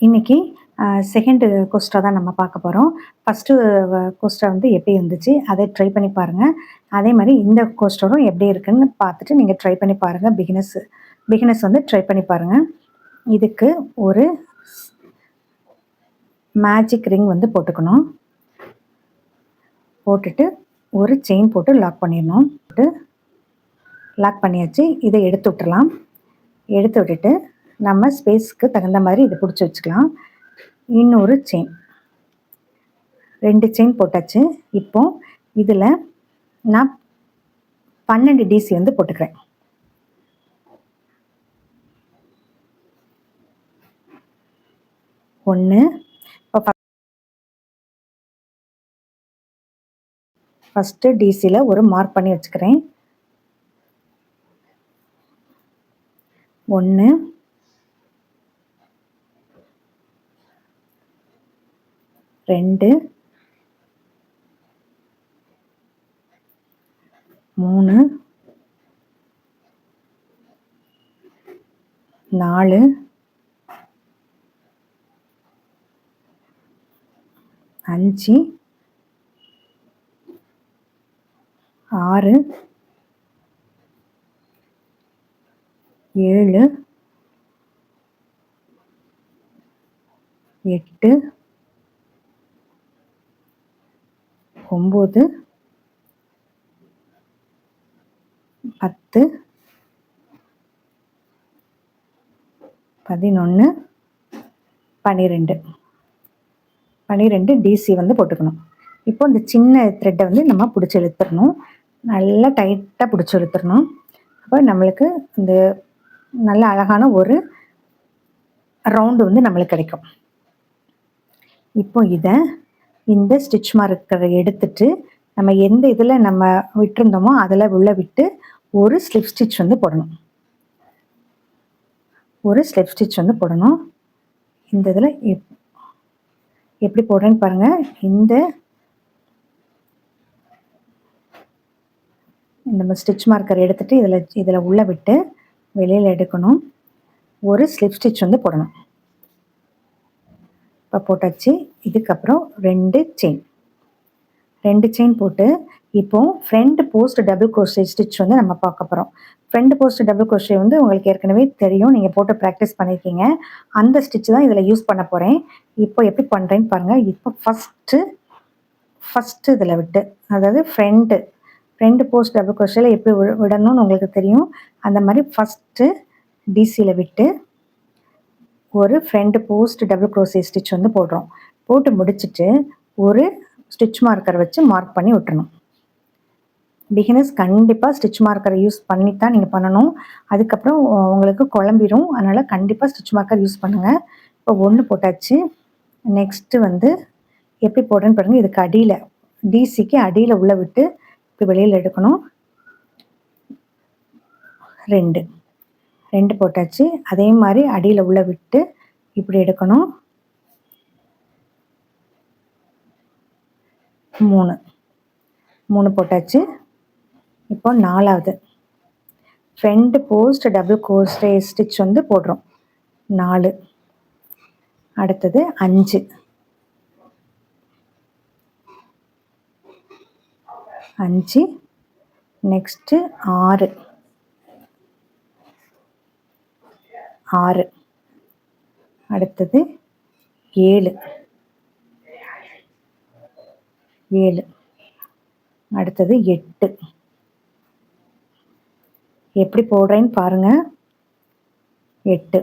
இன்னைக்கு செகண்ட் கொஸ்டா தான் நம்ம பார்க்க போகிறோம். ஃபஸ்ட்டு கொஸ்டா வந்து எப்படி இருந்துச்சு அதை ட்ரை பண்ணி பாருங்கள். அதே மாதிரி இந்த கொஸ்டரும் எப்படி இருக்குன்னு பார்த்துட்டு நீங்கள் ட்ரை பண்ணி பாருங்கள். பிகினர்ஸ் வந்து ட்ரை பண்ணி பாருங்கள். இதுக்கு ஒரு மேஜிக் ரிங் வந்து போட்டுக்கணும். போட்டுட்டு ஒரு செயின் போட்டு லாக் பண்ணிடணும். லாக் பண்ணியாச்சு. இதை எடுத்து விட்டுறலாம். எடுத்து விட்டுட்டு நம்ம ஸ்பேஸ்க்கு தகுந்த மாதிரி இதை பிடிச்சி வச்சுக்கலாம். இன்னொரு செயின், 2 செயின் போட்டாச்சு. இப்போ இதில் நான் 12 டிசி வந்து போட்டுக்கிறேன். ஒன்று, இப்போ ஃபஸ்ட்டு டிசியில் ஒரு மார்க் பண்ணி வச்சுக்கிறேன். 1, 2, 3, 4, 5, 6, 7, 8, 9, 10, 11, 12 டிசி வந்து போட்டுக்கணும். இப்போ இந்த சின்ன த்ரெட்டை வந்து நம்ம பிடிச்சி இழுத்துடணும். நல்லா டைட்டாக பிடிச்சி இழுத்துடணும். அப்போ நம்மளுக்கு இந்த நல்ல அழகான ஒரு ரவுண்டு வந்து நம்மளுக்கு கிடைக்கும். இப்போ இதை இந்த ஸ்டிச் மார்க்கரை எடுத்துட்டு நம்ம எந்த இதில் நம்ம விட்டுருந்தோமோ அதில் உள்ள விட்டு ஒரு ஸ்லிப் ஸ்டிச் வந்து போடணும். இந்த இதில் எப்படி போடுறேன்னு பாருங்கள். இந்த ஸ்டிச் மார்க்கர் எடுத்துகிட்டு இதில் உள்ள விட்டு வெளியில் எடுக்கணும். ஒரு ஸ்லிப் ஸ்டிச் வந்து போடணும். இப்போ போட்டாச்சு. இதுக்கப்புறம் 2 செயின் போட்டு இப்போ front post double crochet stitch வந்து நம்ம பார்க்க போகிறோம். ஃப்ரண்ட் போஸ்ட் டபுள் க்ரோஷே வந்து உங்களுக்கு ஏற்கனவே தெரியும், நீங்கள் போட்டு ப்ராக்டிஸ் பண்ணியிருக்கீங்க. அந்த ஸ்டிச் தான் இதில் யூஸ் பண்ண போகிறேன். இப்போ எப்படி பண்ணுறேன்னு பாருங்கள். இப்போ ஃபஸ்ட்டு இதில் விட்டு, அதாவது ஃப்ரண்ட் போஸ்ட் டபுள் க்ரோஷேல எப்படி விடணும்னு உங்களுக்கு தெரியும். அந்த மாதிரி ஃபஸ்ட்டு டிசியில் விட்டு ஒரு front post double crochet stitch வந்து போடுறோம். போட்டு முடிச்சுட்டு ஒரு ஸ்டிச் மார்க்கர் வச்சு மார்க் பண்ணி விட்டுறணும். பிகினர்ஸ் கண்டிப்பாக ஸ்டிச் மார்க்கரை யூஸ் பண்ணி தான் நீங்கள் பண்ணணும். அதுக்கப்புறம் உங்களுக்கு குழம்பிடும். அதனால் கண்டிப்பாக ஸ்டிச் மார்க்கர் யூஸ் பண்ணுங்கள். இப்போ 1 போட்டாச்சு. நெக்ஸ்ட்டு வந்து எப்படி போடுறேன்னு பாருங்கள். இதுக்கு அடியில், டிசிக்கு அடியில் உள்ள விட்டு இப்போ வெளியில் எடுக்கணும். 2 போட்டாச்சு. அதே மாதிரி அடியில் உள்ள விட்டு இப்படி எடுக்கணும். 3 போட்டாச்சு. இப்போ 4வது front post double crochet stitch வந்து போடுறோம். 4, அடுத்தது 5, 5, நெக்ஸ்ட்டு 6, அடுத்தது 7, அடுத்தது 8. எப்படி போடுறேன்னு பாருங்கள். 8,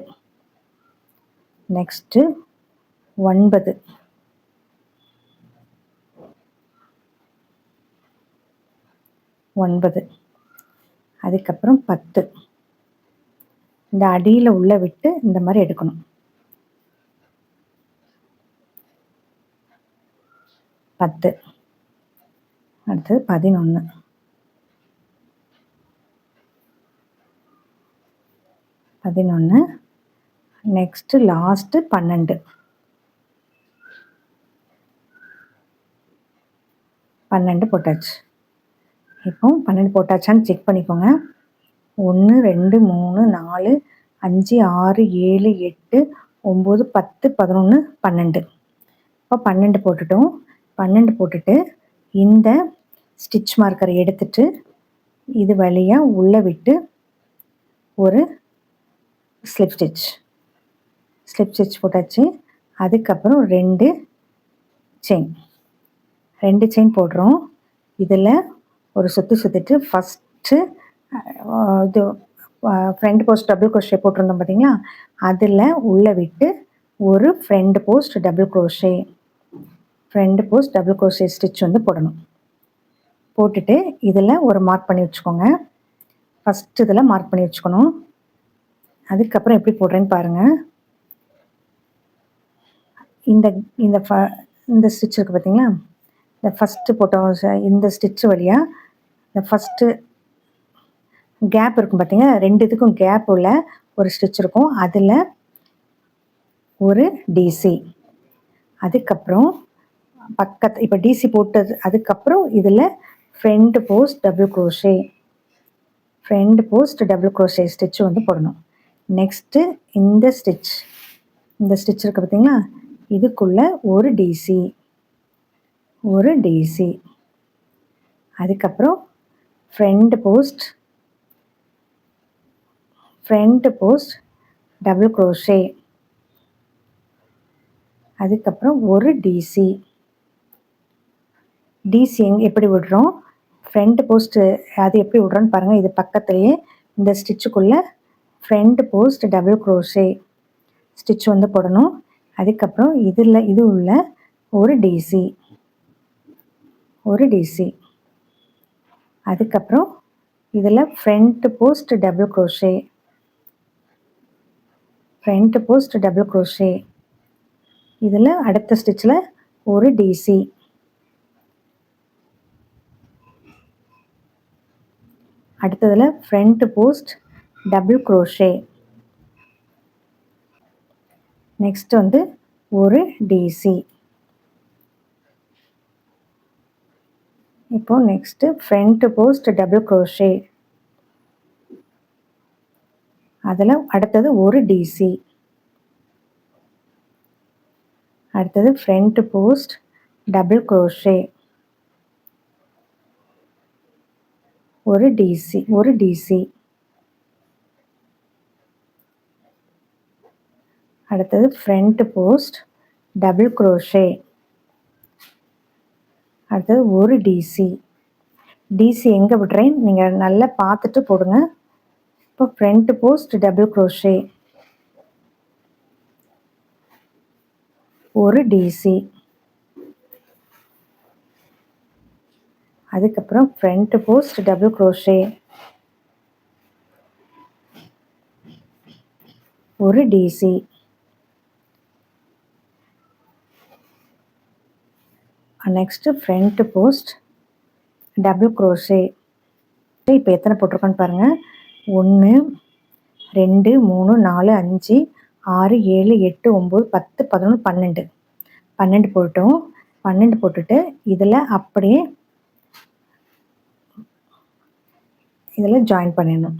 நெக்ஸ்ட்டு 9, 9, அதுக்கப்புறம் 10. இந்த அடியில் உள்ள விட்டு இந்த மாதிரி எடுக்கணும். 10, அடுத்தது 11, 11, நெக்ஸ்ட்டு லாஸ்ட்டு 12 போட்டாச்சு. இப்போ 12 போட்டாச்சான்னு செக் பண்ணிக்கோங்க. 1, 2, 3, 4, 5, 6, 7, 8, 9, 10, 11, 12. இப்போ 12 போட்டுட்டோம். 12 போட்டுட்டு இந்த ஸ்டிச் மார்க்கரை எடுத்துட்டு இது வழியாக உள்ளே விட்டு ஒரு ஸ்லிப் ஸ்டிச் போட்டாச்சு. அதுக்கப்புறம் 2 செயின் போடுறோம். இதில் ஒரு சுற்றிட்டு ஃபஸ்ட்டு இது ஃப்ரண்ட் போஸ்ட் டபுள் க்ரோஷே போட்டிருந்தோம் பார்த்தீங்களா, அதில் உள்ளே விட்டு ஒரு front post double crochet stitch வந்து போடணும். போட்டுட்டு இதில் ஒரு மார்க் பண்ணி வச்சுக்கோங்க. ஃபஸ்ட்டு இதில் மார்க் பண்ணி வச்சுக்கணும். அதுக்கப்புறம் எப்படி போடுறேன்னு பாருங்கள். இந்த இந்த இந்த ஸ்டிச் இருக்குது பார்த்தீங்களா, இந்த ஃபஸ்ட்டு போட்டோம் இந்த ஸ்டிச் வழியாக இந்த ஃபஸ்ட்டு கேப் இருக்கும் பார்த்தீங்கன்னா, 2 இதுக்கும் கேப் உள்ள ஒரு ஸ்டிச் இருக்கும். அதில் ஒரு டிசி. அதுக்கப்புறம் இப்போ டிசி போட்டது அதுக்கப்புறம் இதில் front post double crochet stitch வந்து போடணும். நெக்ஸ்ட்டு இந்த ஸ்டிச் இருக்குது பார்த்தீங்களா, இதுக்குள்ளே ஒரு டிசி. அதுக்கப்புறம் ஃப்ரண்ட் போஸ்ட் டபுள் க்ரோஷே. அதுக்கப்புறம் ஒரு டிசி எப்படி விடுறோம், ஃப்ரண்ட் போஸ்ட்டு அது எப்படி விடுறோன்னு பாருங்கள். இது பக்கத்துலேயே இந்த ஸ்டிச்சுக்குள்ளே front post double crochet stitch வந்து போடணும். அதுக்கப்புறம் இது உள்ள ஒரு டிசி. அதுக்கப்புறம் இதில் ஃப்ரண்ட் போஸ்ட் டபுள் க்ரோஷே. இதில் அடுத்த ஸ்டிச்சில் ஒரு டிசி. அடுத்ததில் front post double crochet. Next வந்து ஒரு டிசி. இப்போ next front post double crochet. அதில் அடுத்தது ஒரு டிசி. அடுத்தது ஃப்ரண்ட் போஸ்ட் டபுள் க்ரோஷே, ஒரு டிசி. அடுத்தது ஃப்ரண்ட் போஸ்ட் டபுள் க்ரோஷே. அடுத்தது ஒரு டிசி எங்கே விடுறேன் நீங்கள் நல்லா பார்த்துட்டு போடுங்க. இப்போ ஃப்ரண்ட் போஸ்ட் டபுள் க்ரோஷே, ஒரு டிசி. அதுக்கப்புறம் ஃப்ரண்ட் போஸ்ட் டபுள் க்ரோஷே, ஒரு DC. Next front post double crochet. இப்போ எத்தனை போட்டிருக்கோன்னு பாருங்கள். 1, 2, 3, 4, 5, 6, 7, 8, 9, 10, 11, 12 போட்டோம். 12 போட்டுட்டு இதில் அப்படியே இதில் ஜாயின் பண்ணிடணும்.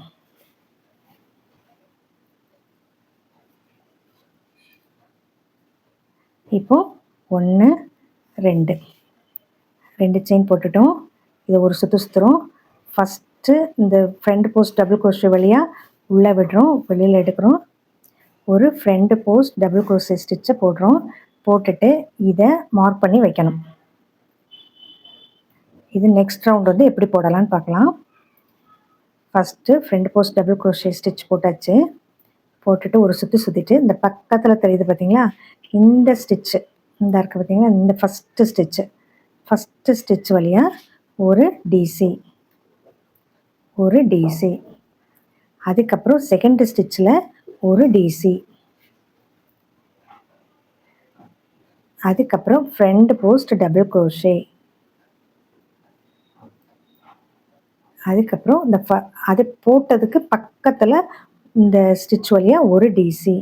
இப்போ 1, 2 செயின் போட்டுட்டோம். இதை ஒரு சுற்றுறோம். ஃபஸ்ட்டு இந்த ஃப்ரண்ட் போஸ்ட் டபுள் க்ரோஷே வழியாக உள்ளே விடுறோம், வெளியில் எடுக்கிறோம். ஒரு ஃப்ரண்ட் போஸ்ட் டபுள் க்ரோஷே ஸ்டிச்சை போடுறோம். போட்டுட்டு இதை மார்க் பண்ணி வைக்கணும். இது நெக்ஸ்ட் ரவுண்ட் வந்து எப்படி போடலான்னு பார்க்கலாம். First front post double crochet stitch போட்டாச்சு. போட்டுட்டு ஒரு சுற்றிட்டு இந்த பக்கத்தில் தெரியுது பார்த்தீங்களா, இந்த ஸ்டிச்சு இந்த இருக்குது பார்த்தீங்களா, இந்த ஃபஸ்ட்டு ஸ்டிச் வழியாக ஒரு டிசி. அதுக்கப்புறம் செகண்ட் ஸ்டிச்சில் ஒரு டிசி. அதுக்கப்புறம் ஃப்ரண்ட் போஸ்ட் டபுள் க்ரோஷே. அதுக்கப்புறம் அது போட்டதுக்கு பக்கத்தில் இந்த ஸ்டிச் வழியாக ஒரு டிசி.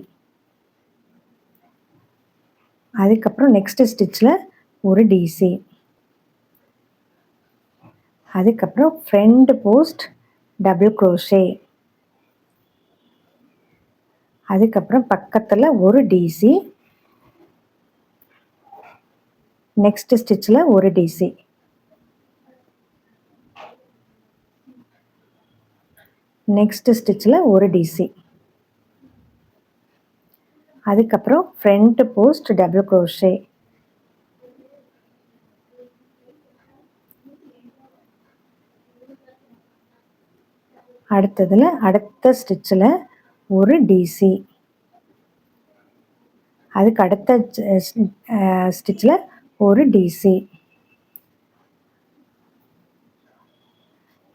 அதுக்கப்புறம் நெக்ஸ்ட் ஸ்டிச்சில் ஒரு டிசி. அதுக்கப்புறம் ஃப்ரண்ட் போஸ்ட் டபுள் க்ரோஷே. அதுக்கப்புறம் பக்கத்தில் ஒரு டிசி, நெக்ஸ்ட் ஸ்டிச்சில் ஒரு டிசி, நெக்ஸ்ட் ஸ்டிச்சில் ஒரு டிசி, அதுக்கப்புறம் ஃப்ரண்ட் போஸ்ட் டபுள் க்ரோஷே, அடுத்ததில் அடுத்த ஸ்டிச்சில் ஒரு டிசி, அதுக்கு அடுத்த ஸ்டிச்சில் ஒரு டிசி,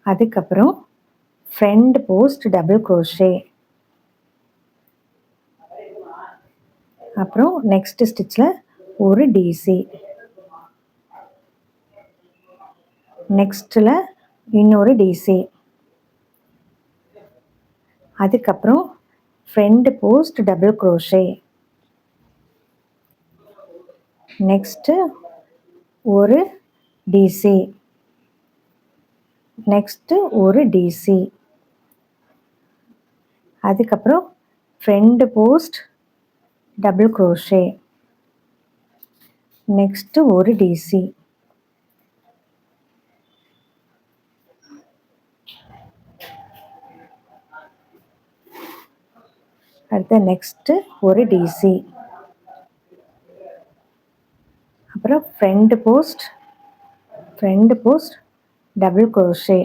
அதுக்கப்புறம் ஃப்ரண்ட் போஸ்ட் டபுள் க்ரோஷே, அப்புறம் நெக்ஸ்ட் ஸ்டிச்சில் ஒரு டிசி, நெக்ஸ்ட்டில் இன்னொரு டிசி, அதுக்கப்புறம் front post double crochet, next ஒரு டிசி, நெக்ஸ்ட்டு ஒரு டிசி, அதுக்கப்புறம் front post double crochet, next ஒரு டிசி, அடுத்து நெக்ஸ்ட்டு ஒரு டிசி, அப்புறம் ஃப்ரண்ட் போஸ்ட் டபுள் க்ரோஷே,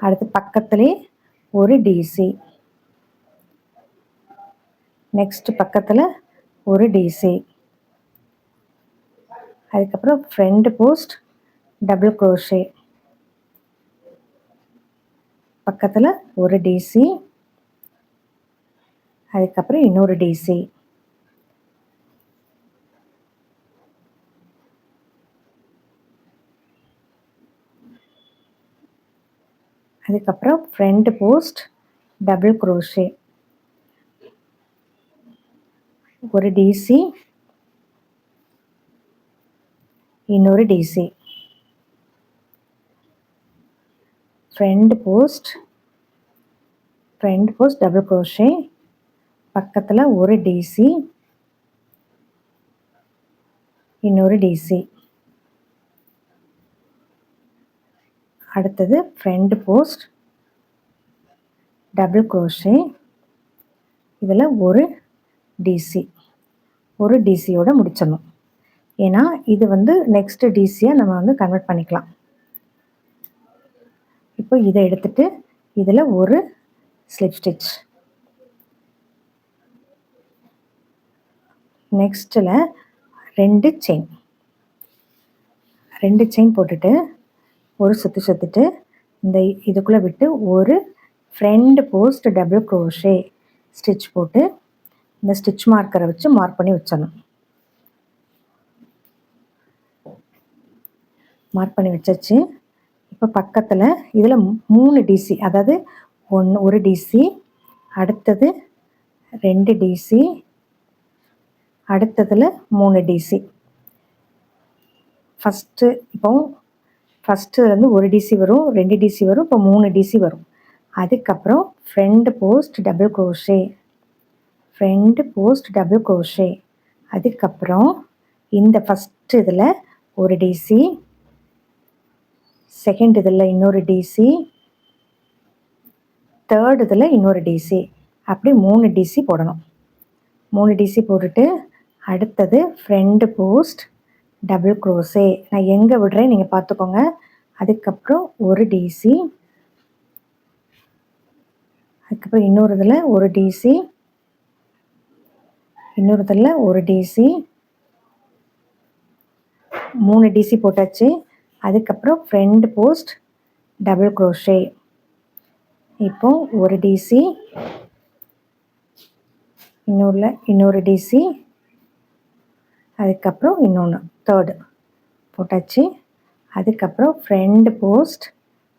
அடுத்து பக்கத்துலேயே ஒரு டிசி, நெக்ஸ்ட் பக்கத்தில் ஒரு டிசி, அதுக்கப்புறம் ஃப்ரண்ட் போஸ்ட் டபுள் க்ரோஷே, பக்கத்தில் ஒரு டிசி, அதுக்கப்புறம் இன்னொரு டிசி, அதுக்கப்புறம் ஃப்ரண்ட் போஸ்ட் டபுள் க்ரோஷே, ஒரு டிசி, இன்னொரு DC, front post double crochet, பக்கத்தில் ஒரு டிசி, இன்னொரு டிசி, அடுத்தது ஃப்ரண்ட் போஸ்ட் டபுள் க்ரோஷே, இதில் ஒரு டிசி, ஒரு டிசியோட முடிச்சிடணும். ஏன்னா இது வந்து நெக்ஸ்ட் டிசியை நம்ம வந்து கன்வெர்ட் பண்ணிக்கலாம். இப்போ இதை எடுத்துட்டு இதில் ஒரு ஸ்லிப் ஸ்டிச், நெக்ஸ்ட்டில் ரெண்டு செயின் போட்டுட்டு ஒரு சுற்றிட்டு இந்த இதுக்குள்ளே விட்டு ஒரு front post double crochet stitch போட்டு இந்த ஸ்டிச் மார்க்கரை வச்சு மார்க் பண்ணி வச்சிடணும். மார்க் பண்ணி வச்சாச்சு. இப்போ பக்கத்தில் இதில் 3 டிசி, அதாவது ஒரு டிசி, அடுத்தது 2 டிசி, அடுத்ததில் 3 டிசி. ஃபஸ்ட்டுலேருந்து ஒரு டிசி வரும், 2 டிசி வரும், இப்போ 3 டிசி வரும். அதுக்கப்புறம் ஃப்ரண்ட் போஸ்ட் டபுள் க்ரோஷே, அதுக்கப்புறம் இந்த ஃபஸ்ட் இதில் ஒரு டிசி, செகண்ட் இதில் இன்னொரு டிசி, தேர்ட் இதில் இன்னொரு டிசி, அப்படி 3 டிசி போடணும். 3 டிசி போட்டுட்டு அடுத்தது ஃப்ரண்ட் போஸ்ட் டபுள் க்ரோஷே, நான் எங்கே விடுறேன் நீங்கள் பார்த்துக்கோங்க. அதுக்கப்புறம் ஒரு டிசி, அதுக்கப்புறம் இன்னொரு இதில் ஒரு டிசி, இன்னொரு இதில் ஒரு டிசி, 3 டிசி போட்டாச்சு. அதுக்கப்புறம் ஃப்ரண்ட் போஸ்ட் டபுள் க்ரோஷே, இப்போ ஒரு டிசி, இன்னொரு டிசி, அதுக்கப்புறம் இன்னொன்று தேர்டு போட்டாச்சு. அதுக்கப்புறம் ஃப்ரண்ட் போஸ்ட்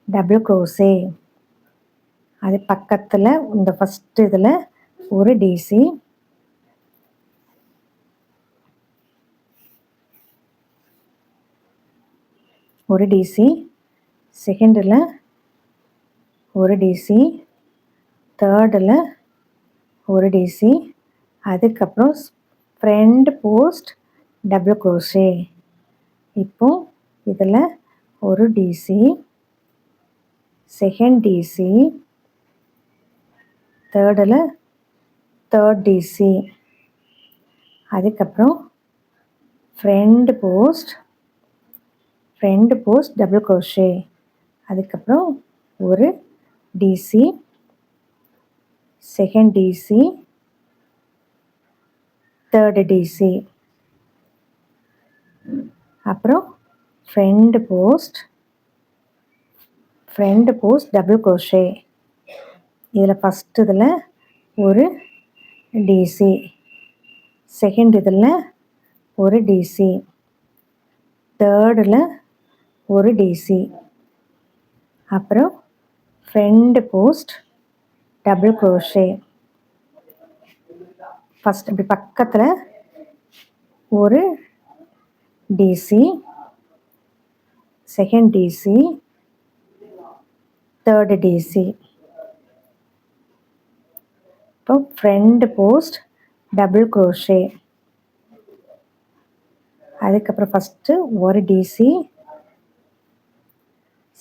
டபுள் க்ரோஷே, அது பக்கத்தில் இந்த ஃபஸ்ட்டு இதில் ஒரு டிசி, ஒரு டிசி, செகண்டில் ஒரு டிசி, தேர்டில் ஒரு டிசி, அதுக்கப்புறம் ஃப்ரண்ட் போஸ்ட் டபுள் க்ரோஷே. இப்போ இதில் ஒரு டிசி, செகண்ட் டிசி, தேர்டில் தேர்ட் டிசி, அதுக்கப்புறம் ஃப்ரண்ட் போஸ்ட் டபுள் க்ரோஷே, அதுக்கப்புறம் ஒரு DC, second DC, third DC, அப்புறம் ஃப்ரண்ட் போஸ்ட் டபுள் க்ரோஷே. இதில் ஃபஸ்ட்டு இதில் ஒரு டிசி, செகண்ட் இதில் ஒரு டிசி, தேர்டில் ஒரு டிசி, அப்புறம் front post double crochet. First இப்படி பக்கத்தில் ஒரு DC, second DC, third DC, இப்போ ஃப்ரண்ட் போஸ்ட் டபுள் க்ரோஷே. அதுக்கப்புறம் ஃபஸ்ட்டு ஒரு DC,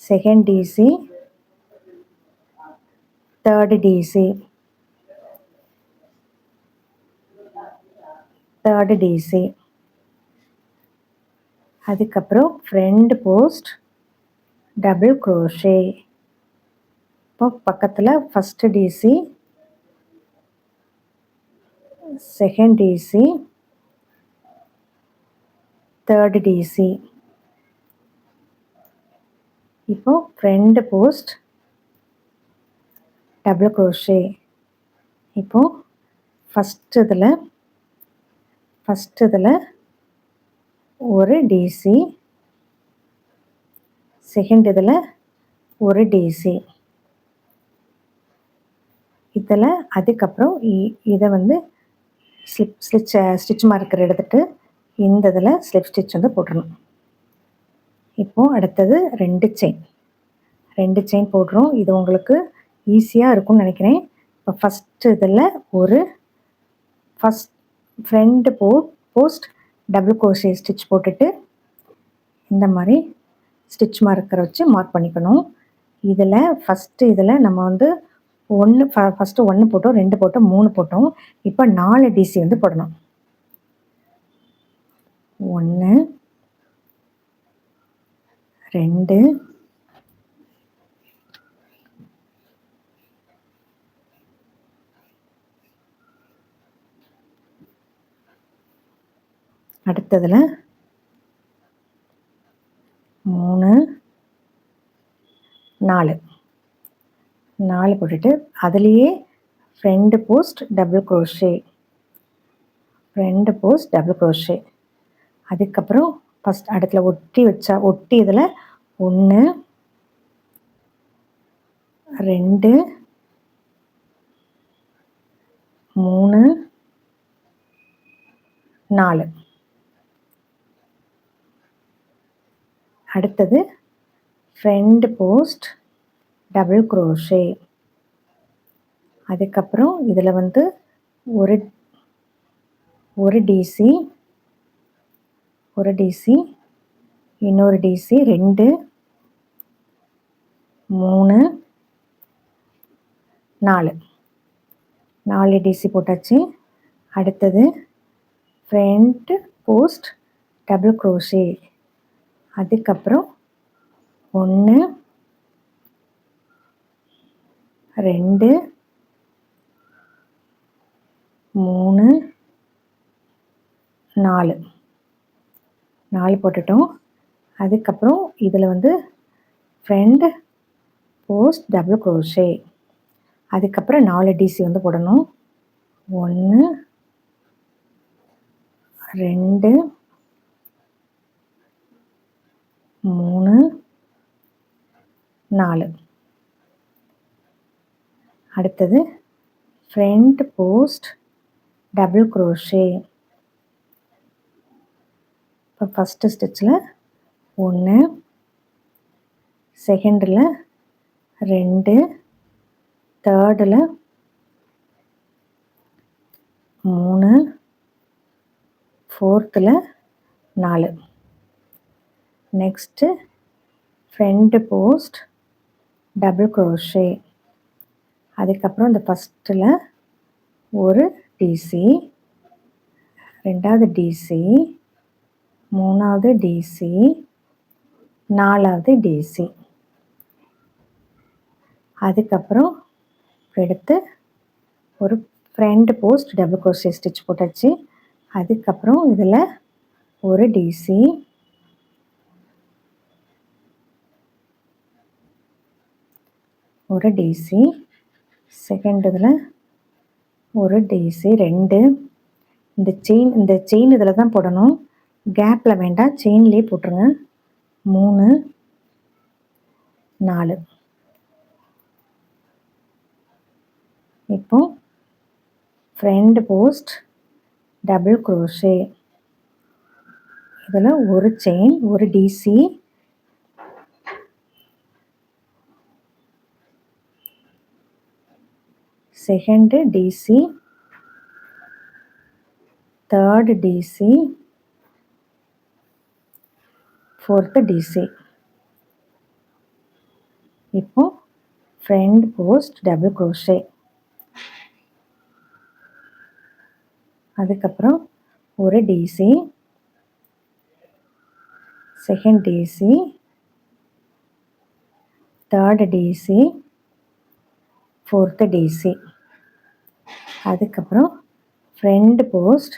second DC, third DC, third DC, அதுக்கப்புறம் ஃப்ரண்ட் போஸ்ட் டபுள் க்ரோஷே. இப்போ பக்கத்தில் first DC, second DC, third DC, இப்போ ஃப்ரண்ட் போஸ்ட் டபுள் க்ரோஷே. இப்போ first இதில் ஒரு டிசி, செகண்ட் இதில் ஒரு டிசி, இதில் அதுக்கப்புறம் இதை வந்து ஸ்டிச் மார்க்கர் எடுத்துகிட்டு இந்த இதில் ஸ்லிப் ஸ்டிச் வந்து போட்டுடணும். இப்போது அடுத்தது ரெண்டு செயின் போடுறோம். இது உங்களுக்கு ஈஸியாக இருக்கும்னு நினைக்கிறேன். இப்போ ஃபஸ்ட்டு இதில் ஒரு front post double crochet stitch போட்டுட்டு இந்த மாதிரி ஸ்டிச் மார்க்கரை வச்சு மார்க் பண்ணிக்கணும். இதில் இதில் நம்ம வந்து ஃபஸ்ட்டு 1 போட்டோம், 2 போட்டோம், 3 போட்டோம். இப்போ 4 டிசி வந்து போடணும். 1, 2, 3, 4 போட்டுட்டு அதுலேயே ஃப்ரண்ட் போஸ்ட் டபுள் க்ரோஷே. அதுக்கப்புறம் ஃபஸ்ட் இடத்துல ஒட்டி இதில் 1, 2, 3, 4. அடுத்தது ஃப்ரண்ட் போஸ்ட் டபுள் க்ரோஷே. அதுக்கப்புறம் இதில் வந்து ஒரு டிசி, இன்னொரு டிசி, 2, 3, 4 டிசி போட்டாச்சு. அடுத்தது ஃப்ரண்ட் போஸ்ட் டபுள் க்ரோஷே. அதுக்கப்புறம் 1, 2, 3, 4 போட்டுட்டோம். அதுக்கப்புறம் இதில் வந்து ஃப்ரண்ட் போஸ்ட் டபுள் க்ரோஷே. அதுக்கப்புறம் 4 டிசி வந்து போடணும். 1, 2, 3, 4. அடுத்தது ஃப்ரண்ட் போஸ்ட் டபுள் க்ரோஷே. இப்போ ஃபஸ்ட்டு ஸ்டிச்சில் 1, செகண்டில் 2, தேர்டில் 3, ஃபோர்த்தில் 4. Next front post double crochet. அதுக்கப்புறம் இந்த ஃபஸ்ட்டில் ஒரு டிசி, ரெண்டாவது டிசி, மூணாவது டிசி, நாலாவது டிசி. அதுக்கப்புறம் எடுத்து ஒரு front post double crochet stitch போட்டாச்சு. அதுக்கப்புறம் இதில் ஒரு டிசி, ஒரு டிசி, செகண்ட் இதில் ஒரு டிசி 2. இந்த செயின் இதில் தான் போடணும், கேப்பில் வேண்டாம், செயின்லேயே போட்டுருங்க. 3, 4. இப்போ ஃப்ரண்ட் போஸ்ட் டபுள் க்ரோஷே. இதில் ஒரு செயின், ஒரு DC, second DC, third DC, fourth DC. இப்போ ஃப்ரண்ட் போஸ்ட் டபுள் க்ரோஷே. அதுக்கப்புறம் ஒரு DC, second DC, third DC, fourth DC. அதுக்கப்புறம் ஃப்ரண்ட் போஸ்ட்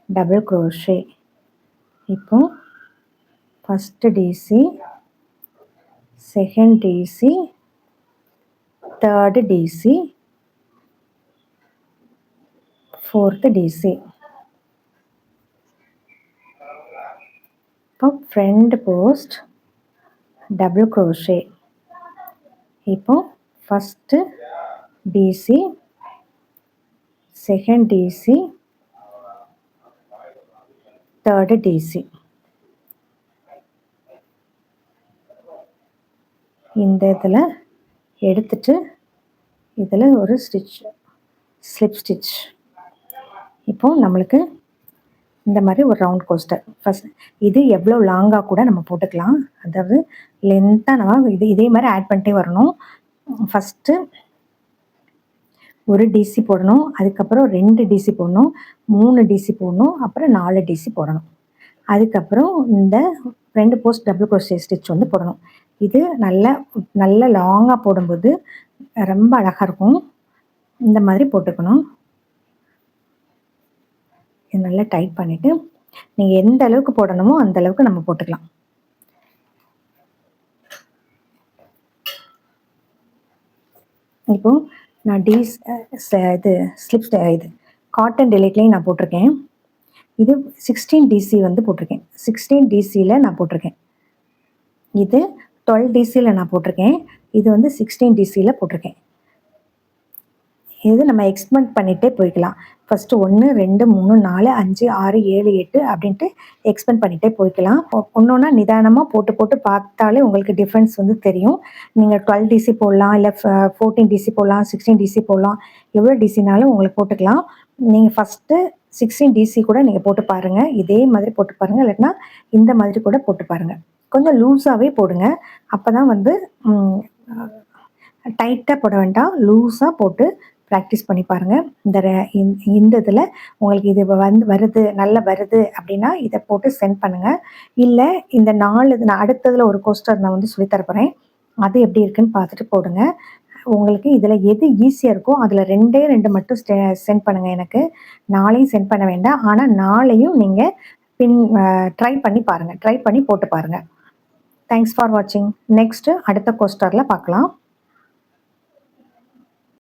டபுள் க்ரோஷே. இப்போ first DC, second DC, third DC, fourth DC. இப்போ front post double crochet. இப்போ first DC, second DC, third DC. இந்த இதில் எடுத்துட்டு இதில் ஒரு ஸ்லிப் ஸ்டிச். இப்போ நம்மளுக்கு இந்த மாதிரி ஒரு ரவுண்ட் கோஸ்டர். ஃபஸ்ட் இது எவ்வளோ லாங்காக கூட நம்ம போட்டுக்கலாம், அதாவது லென்த்தாக நம்ம இதே மாதிரி ஆட் பண்ணிட்டே வரணும். ஃபஸ்ட்டு ஒரு டிசி போடணும், அதுக்கப்புறம் 2 டிசி போடணும், 3 டிசி போடணும், அப்புறம் 4 டிசி போடணும். அதுக்கப்புறம் இந்த front post double crochet stitch வந்து போடணும். இது நல்ல லாங்காக போடும்போது ரொம்ப அழகாக இருக்கும். இந்த மாதிரி போட்டுக்கணும். இது நல்லா டைட் பண்ணிவிட்டு நீங்கள் எந்த அளவுக்கு போடணுமோ அந்த அளவுக்கு நம்ம போட்டுக்கலாம். இப்போது நான் இது காட்டன் டெலிட்லேயும் நான் போட்டிருக்கேன். இது 16 டிசி வந்து போட்டிருக்கேன். 16 டிசியில் நான் போட்டிருக்கேன். இது 12 டிசியில் நான் போட்டிருக்கேன். இது வந்து 16 டிசியில் போட்டிருக்கேன். இது நம்ம எக்ஸ்பெண்ட் பண்ணிகிட்டே போய்க்கலாம். ஃபஸ்ட்டு 1, 2, 3, 4, 5, 6, 7, 8 அப்படின்ட்டு எக்ஸ்பெண்ட் பண்ணிகிட்டே போய்க்கலாம். ஒன்றா நிதானமாக போட்டு பார்த்தாலே உங்களுக்கு டிஃப்ரென்ஸ் வந்து தெரியும். நீங்கள் 12 டிசி போடலாம், இல்லை 14 டிசி போடலாம், 16 டிசி போடலாம், எவ்வளோ டிசினாலும் உங்களுக்கு போட்டுக்கலாம். நீங்கள் ஃபஸ்ட்டு 16 டிசி கூட நீங்கள் போட்டு பாருங்கள், இதே மாதிரி போட்டு பாருங்கள், இல்லைன்னா இந்த மாதிரி கூட போட்டு பாருங்கள். கொஞ்சம் லூஸாகவே போடுங்க, அப்போ தான் வந்து டைட்டாக போட வேண்டாம், லூஸாக போட்டு ப்ராக்டிஸ் பண்ணி பாருங்கள். இந்த இதில் உங்களுக்கு இது வருது, நல்லா வருது அப்படின்னா இதை போட்டு சென்ட் பண்ணுங்கள். இல்லை இந்த 4 நான் அடுத்ததில் ஒரு கோஸ்டர் நான் வந்து சொல்லித்தரப்போகிறேன், அது எப்படி இருக்குன்னு பார்த்துட்டு போடுங்க. உங்களுக்கு இதில் எது ஈஸியாக இருக்கோ அதில் 2 மட்டும் சென்ட் பண்ணுங்கள் எனக்கு. 4 சென்ட் பண்ண வேண்டாம், ஆனால் 4 நீங்கள் ட்ரை பண்ணி பாருங்கள், ட்ரை பண்ணி போட்டு பாருங்கள். தேங்க்ஸ் ஃபார் வாட்சிங். நெக்ஸ்ட்டு அடுத்த கோஸ்டரில் பார்க்கலாம்.